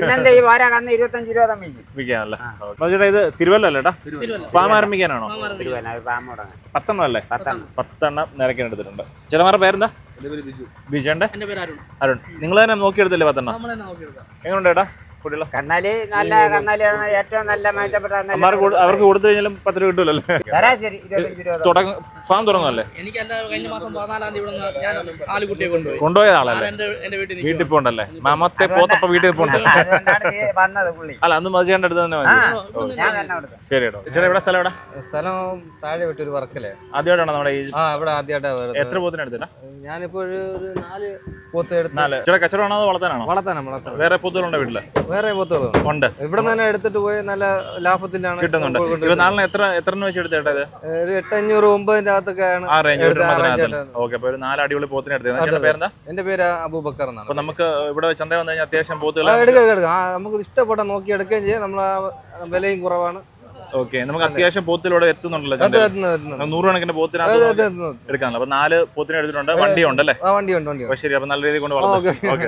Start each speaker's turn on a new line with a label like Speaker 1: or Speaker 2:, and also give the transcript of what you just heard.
Speaker 1: പിന്നെന്താ ഈ വാര കന്ന് 25 രൂപ
Speaker 2: വിൽക്കാനല്ലേ? ചേട്ടാ ഇത് തിരുവല്ല അല്ലേട്ടാ? ഫാം ആരംഭിക്കാനാണോ?
Speaker 1: തിരുവല്ല
Speaker 2: 10 അല്ലേ? 10 നിരക്കാൻ എടുത്തിട്ടുണ്ട്. ചേട്ടന്മാരുടെ പേരെന്താ? ബിജുണ്ട്. അരുൺ. നിങ്ങൾ തന്നെ നോക്കിയെടുത്തില്ലേ 10? എങ്ങനെയുണ്ട് ചേട്ടാ കുട്ടികളെ?
Speaker 1: കന്നാലി നല്ല കന്നാലിയാണ്, ഏറ്റവും നല്ല മെച്ചപ്പെട്ട
Speaker 2: അവർക്ക് കൊടുത്തു കഴിഞ്ഞാലും 10 രൂപ കിട്ടുമല്ലോ.
Speaker 1: ശരാശരി 25 രൂപ.
Speaker 2: ഫാം തുടങ്ങുന്നല്ലേ?
Speaker 3: എനിക്കല്ല, കഴിഞ്ഞ മാസം 14-ാം തീയതി ഞാൻ ആലുകുട്ടിയെ
Speaker 2: കൊണ്ടുപോയ ആളല്ലേ? വീട്ടിൽ പോണ്ടല്ലേ? മാമത്തെ പോത്തപ്പ വീട്ടിൽ പോണ്ട.
Speaker 1: വന്നത് പുള്ളി
Speaker 2: അല്ല, അന്ന് മതിയാണ്ട് അടുത്ത് തന്നെ ശരി കേട്ടോ. ചേട്ടാ ഇവിടെ സ്ഥലം എവിടെ?
Speaker 4: സ്ഥലം താഴെ വിട്ടൊരു വർക്കല്ലേ.
Speaker 2: ആദ്യമായിട്ടാണോ നമ്മുടെ ഈ?
Speaker 4: ഇവിടെ ആദ്യമായിട്ടാണ്.
Speaker 2: എത്ര പോത്തിനെ എടുത്തിട്ടാ?
Speaker 4: ഞാനിപ്പോ ഒരു 4 പോത്ത് എടുത്ത്.
Speaker 2: 4. ചേട്ടാ കച്ചവടമാണോ അതോ വളർത്താനാണോ?
Speaker 4: വളർത്താനാണ്.
Speaker 2: വേറെ പോത്തുകളുണ്ടോ വീട്ടില്?
Speaker 4: വേറെ പോത്തുകളുണ്ട്.
Speaker 2: ഉണ്ട്.
Speaker 4: ഇവിടെ തന്നെ എടുത്തിട്ട് പോയി നല്ല ലാഭത്തിലാണ്
Speaker 2: കിട്ടുന്നുണ്ട്. ഇപ്പൊ നാളിന് എത്ര വെച്ച് എടുത്തേട്ടാ ഇത്?
Speaker 4: ഒരു 800-900 അകത്തൊക്കെയാണ്.
Speaker 2: ആ റേഞ്ച്. ഓക്കെ, അപ്പൊ ഒരു 4 അടിപൊളി പോത്തിനെ എടുത്തത്. പേരെന്താ?
Speaker 4: എന്റെ പേര് അബൂബക്കർ എന്നാണ്.
Speaker 2: അപ്പൊ നമുക്ക് ഇവിടെ ചന്ത വന്നു കഴിഞ്ഞാൽ അത്യാവശ്യം പോത്തുകൾ
Speaker 4: എടുക്കാം. നമുക്ക് ഇഷ്ടപ്പെട്ട നോക്കി എടുക്കുകയും ചെയ്യാം. നമ്മളെ വിലയും കുറവാണ്.
Speaker 2: ഓക്കെ, നമുക്ക് അത്യാവശ്യം പോത്തിലൂടെ എത്തുന്നുണ്ടല്ലോ. 100 കണക്കിന് പോത്തിനകത്ത് എടുക്കാനല്ലോ. അപ്പൊ 4 പോത്തിനെ എടുത്തിട്ടുണ്ട്. വണ്ടി ഉണ്ടല്ലേ?
Speaker 4: വണ്ടി ഉണ്ട്.
Speaker 2: ശരി, അപ്പൊ നല്ല രീതിയിൽ കൊണ്ട് വളർത്തും. ഓക്കെ.